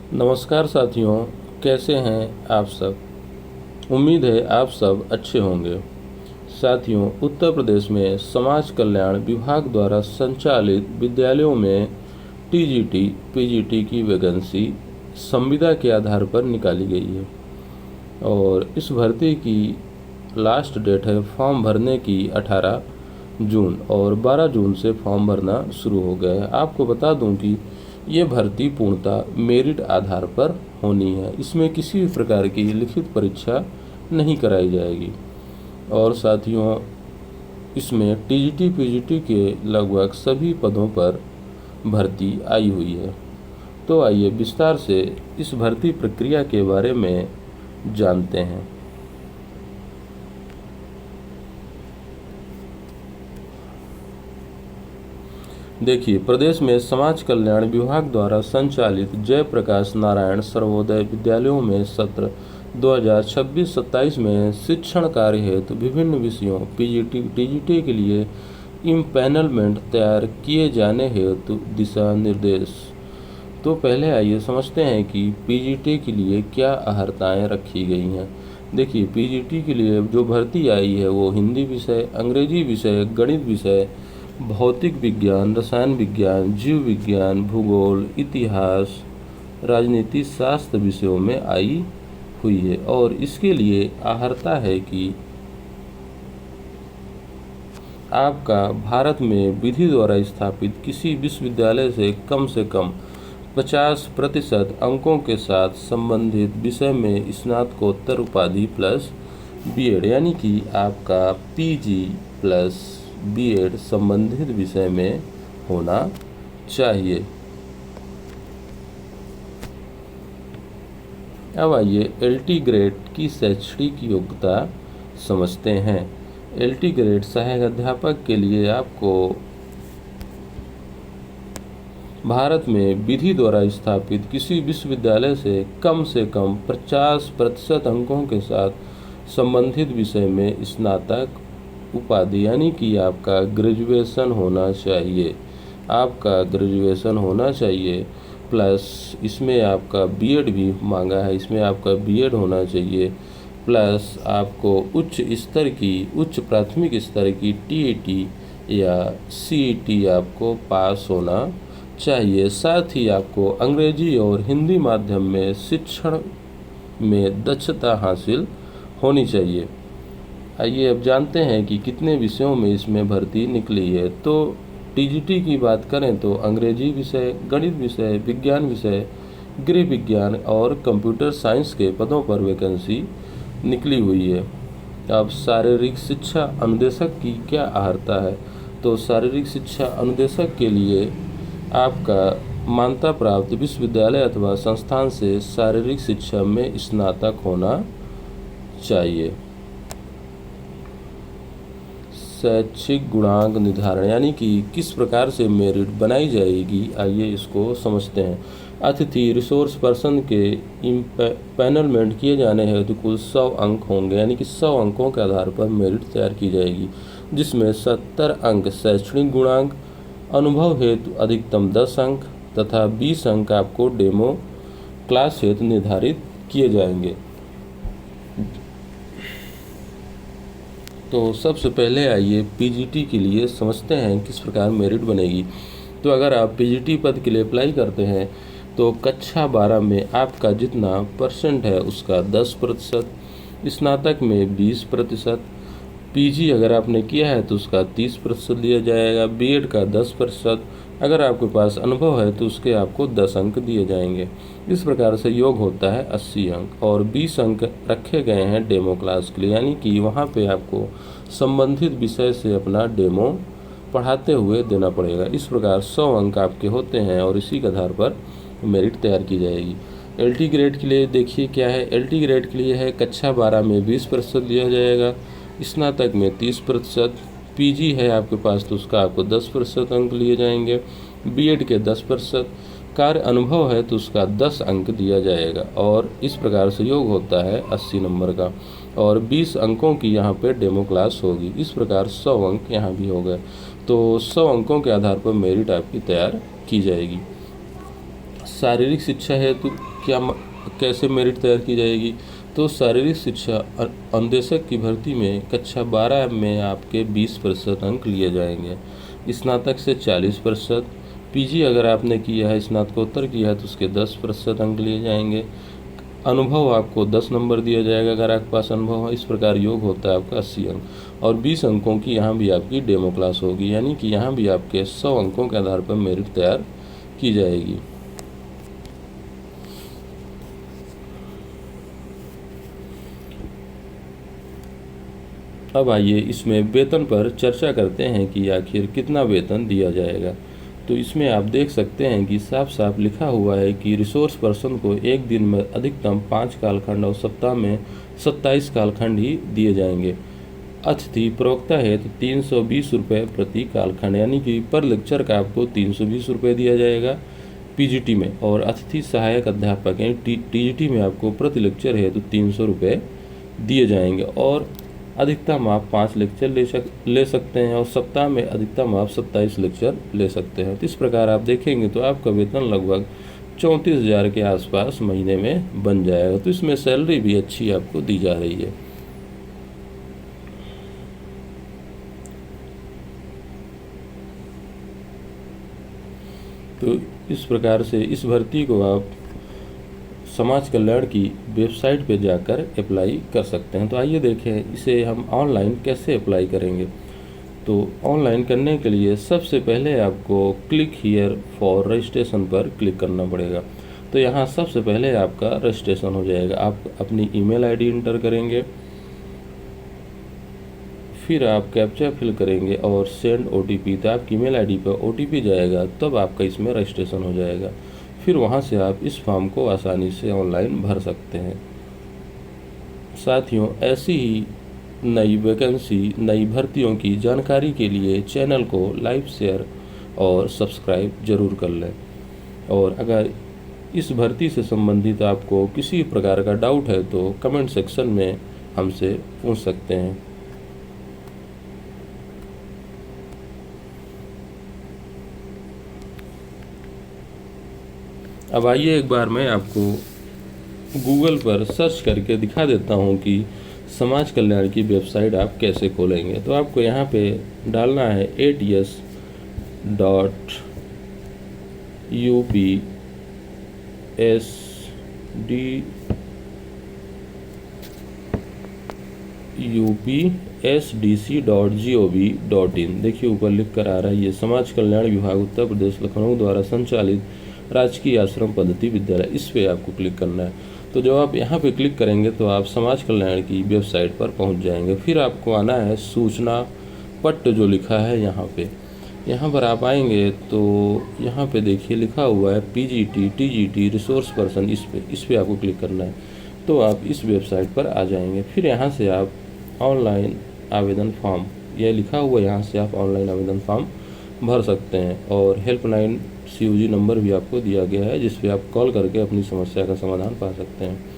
नमस्कार साथियों, कैसे हैं आप सब। उम्मीद है आप सब अच्छे होंगे। साथियों, उत्तर प्रदेश में समाज कल्याण विभाग द्वारा संचालित विद्यालयों में टीजीटी, पीजीटी की वैकेंसी संविदा के आधार पर निकाली गई है और इस भर्ती की लास्ट डेट है फॉर्म भरने की 18 जून और 12 जून से फॉर्म भरना शुरू हो गया है। आपको बता दूं कि ये भर्ती पूर्णतः मेरिट आधार पर होनी है। इसमें किसी भी प्रकार की लिखित परीक्षा नहीं कराई जाएगी और साथियों, इसमें टीजीटी पीजीटी के लगभग सभी पदों पर भर्ती आई हुई है। तो आइए विस्तार से इस भर्ती प्रक्रिया के बारे में जानते हैं। देखिए, प्रदेश में समाज कल्याण विभाग द्वारा संचालित जयप्रकाश नारायण सर्वोदय विद्यालयों में सत्र 2026-27 में शिक्षण कार्य हेतु विभिन्न विषयों पीजीटी टीजीटी के लिए इम्पैनलमेंट तैयार किए जाने हेतु दिशा निर्देश। तो पहले आइए समझते हैं कि पीजीटी के लिए क्या अहर्ताएँ रखी गई हैं। देखिए, पीजीटी के लिए जो भर्ती आई है वो हिंदी विषय, अंग्रेजी विषय, गणित विषय, भौतिक विज्ञान, रसायन विज्ञान, जीव विज्ञान, भूगोल, इतिहास, राजनीति शास्त्र विषयों में आई हुई है और इसके लिए अहर्ता है कि आपका भारत में विधि द्वारा स्थापित किसी विश्वविद्यालय से कम 50% अंकों के साथ संबंधित विषय में स्नातकोत्तर उपाधि प्लस बीएड, यानी कि आपका पीजी प्लस बीएड संबंधित विषय में होना चाहिए। अब आइए एलटी ग्रेड की शैक्षणिक योग्यता समझते हैं। एलटी ग्रेड सहायक अध्यापक के लिए आपको भारत में विधि द्वारा स्थापित किसी विश्वविद्यालय से कम 50% अंकों के साथ संबंधित विषय में स्नातक उपाधि, यानी कि आपका ग्रेजुएशन होना चाहिए। आपका ग्रेजुएशन होना चाहिए प्लस इसमें आपका बीएड भी मांगा है, इसमें आपका बीएड होना चाहिए प्लस आपको उच्च प्राथमिक स्तर की टीईटी या सीईटी आपको पास होना चाहिए। साथ ही आपको अंग्रेजी और हिंदी माध्यम में शिक्षण में दक्षता हासिल होनी चाहिए। आइए अब जानते हैं कि कितने विषयों में इसमें भर्ती निकली है। तो टीजीटी की बात करें तो अंग्रेजी विषय, गणित विषय, विज्ञान विषय, गृह विज्ञान और कंप्यूटर साइंस के पदों पर वैकेंसी निकली हुई है। अब शारीरिक शिक्षा अनुदेशक की क्या अहर्ता है। तो शारीरिक शिक्षा अनुदेशक के लिए आपका मान्यता प्राप्त विश्वविद्यालय अथवा संस्थान से शारीरिक शिक्षा में स्नातक होना चाहिए। शैक्षिक गुणांक निर्धारण, यानी कि किस प्रकार से मेरिट बनाई जाएगी, आइए इसको समझते हैं। अतिथि रिसोर्स पर्सन के पैनलमेंट किए जाने हेतु कुल 100 अंक होंगे, यानी कि 100 अंकों के आधार पर मेरिट तैयार की जाएगी, जिसमें 70 अंक शैक्षणिक गुणांक, अनुभव हेतु अधिकतम 10 अंक तथा 20 अंक आपको डेमो क्लास हेतु निर्धारित किए जाएंगे। तो सबसे पहले आइए पीजीटी के लिए समझते हैं किस प्रकार मेरिट बनेगी। तो अगर आप पीजीटी पद के लिए अप्लाई करते हैं तो कक्षा 12 में आपका जितना परसेंट है उसका 10%, स्नातक में 20%, पीजी अगर आपने किया है तो उसका 30% दिया जाएगा, बीएड का 10%, अगर आपके पास अनुभव है तो उसके आपको 10 अंक दिए जाएंगे। इस प्रकार से योग होता है 80 अंक और 20 अंक रखे गए हैं डेमो क्लास के लिए, यानी कि वहाँ पे आपको संबंधित विषय से अपना डेमो पढ़ाते हुए देना पड़ेगा। इस प्रकार 100 अंक आपके होते हैं और इसी के आधार पर मेरिट तैयार की जाएगी। एलटी ग्रेड के लिए देखिए क्या है। एलटी ग्रेड के लिए है कक्षा 12 में 20% दिया जाएगा, स्नातक में 30%, पीजी है आपके पास तो उसका आपको 10% अंक लिए जाएंगे, बीएड के 10%, कार्य अनुभव है तो उसका 10 अंक दिया जाएगा और इस प्रकार से योग होता है 80 नंबर का और 20 अंकों की यहाँ पे डेमो क्लास होगी। इस प्रकार 100 अंक यहाँ भी हो गए। तो 100 अंकों के आधार पर मेरिट आपकी तैयार की जाएगी। शारीरिक शिक्षा हेतु कैसे मेरिट तैयार की जाएगी? तो शारीरिक शिक्षा अनुदेशक की भर्ती में कक्षा 12 में आपके 20% अंक लिए जाएंगे, स्नातक से 40%, पीजी अगर आपने किया है, स्नातकोत्तर किया है तो उसके 10% अंक लिए जाएंगे, अनुभव आपको 10 नंबर दिया जाएगा अगर आपके पास अनुभव है। इस प्रकार योग होता है आपका 80 अंक, और 20 अंकों की यहाँ भी आपकी डेमो क्लास होगी, यानी कि यहाँ भी आपके 100 अंकों के आधार पर मेरिट तैयार की जाएगी। अब आइए इसमें वेतन पर चर्चा करते हैं कि आखिर कितना वेतन दिया जाएगा। तो इसमें आप देख सकते हैं कि साफ साफ लिखा हुआ है कि रिसोर्स पर्सन को एक दिन में अधिकतम 5 कालखंड और सप्ताह में 27 कालखंड ही दिए जाएंगे। अतिथि प्रवक्ता है तो 320 रुपये प्रति कालखंड, यानी कि पर लेक्चर का आपको 320 रुपये दिया जाएगा पीजीटी में, और अतिथि सहायक अध्यापक यानी टीजीटी में आपको प्रति लेक्चर है तो 300 रुपये दिए जाएंगे, और अधिकतम आप 5 लेक्चर ले सकते हैं, और सप्ताह में अधिकतम आप 27 लेक्चर ले सकते हैं। तो इस प्रकार आप देखेंगे तो आपका वेतन लगभग 34,000 के आसपास महीने में बन जाएगा। तो इसमें सैलरी भी अच्छी आपको दी जा रही है। तो इस प्रकार से इस भर्ती को आप समाज कल्याण की वेबसाइट पे जाकर अप्लाई कर सकते हैं। तो आइए देखें इसे हम ऑनलाइन कैसे अप्लाई करेंगे। तो ऑनलाइन करने के लिए सबसे पहले आपको क्लिक हियर फॉर रजिस्ट्रेशन पर क्लिक करना पड़ेगा। तो यहाँ सबसे पहले आपका रजिस्ट्रेशन हो जाएगा। आप अपनी ईमेल आईडी इंटर करेंगे, फिर आप कैप्चा फिल करेंगे और सेंड ओटीपी। तो आपकी ईमेल आईडी पर ओटीपी जाएगा, तब आपका इसमें रजिस्ट्रेशन हो जाएगा। फिर वहाँ से आप इस फॉर्म को आसानी से ऑनलाइन भर सकते हैं। साथियों, ऐसी ही नई वैकेंसी, नई भर्तियों की जानकारी के लिए चैनल को लाइक, शेयर और सब्सक्राइब जरूर कर लें। और अगर इस भर्ती से संबंधित आपको किसी प्रकार का डाउट है तो कमेंट सेक्शन में हमसे पूछ सकते हैं। अब आइए एक बार मैं आपको गूगल पर सर्च करके दिखा देता हूं कि समाज कल्याण की वेबसाइट आप कैसे खोलेंगे। तो आपको यहाँ पे डालना है ats.upsdc.gov.in। देखिए ऊपर लिख कर आ रहा है, ये समाज कल्याण विभाग उत्तर प्रदेश लखनऊ द्वारा संचालित राजकीय आश्रम पद्धति विद्यालय। इस पे आपको क्लिक करना है। तो जब आप यहाँ पे क्लिक करेंगे तो आप समाज कल्याण की वेबसाइट पर पहुँच जाएंगे। फिर आपको आना है सूचना पट्ट जो लिखा है यहाँ पर आप आएंगे तो यहाँ पे देखिए लिखा हुआ है पीजीटी टीजीटी रिसोर्स पर्सन। इस पे आपको क्लिक करना है, तो आप इस वेबसाइट पर आ जाएंगे। फिर यहाँ से आप ऑनलाइन आवेदन फॉर्म, यह लिखा हुआ यहाँ से आप ऑनलाइन आवेदन फॉर्म भर सकते हैं। और हेल्पलाइन COG नंबर भी आपको दिया गया है, जिस पे आप कॉल करके अपनी समस्या का समाधान पा सकते हैं।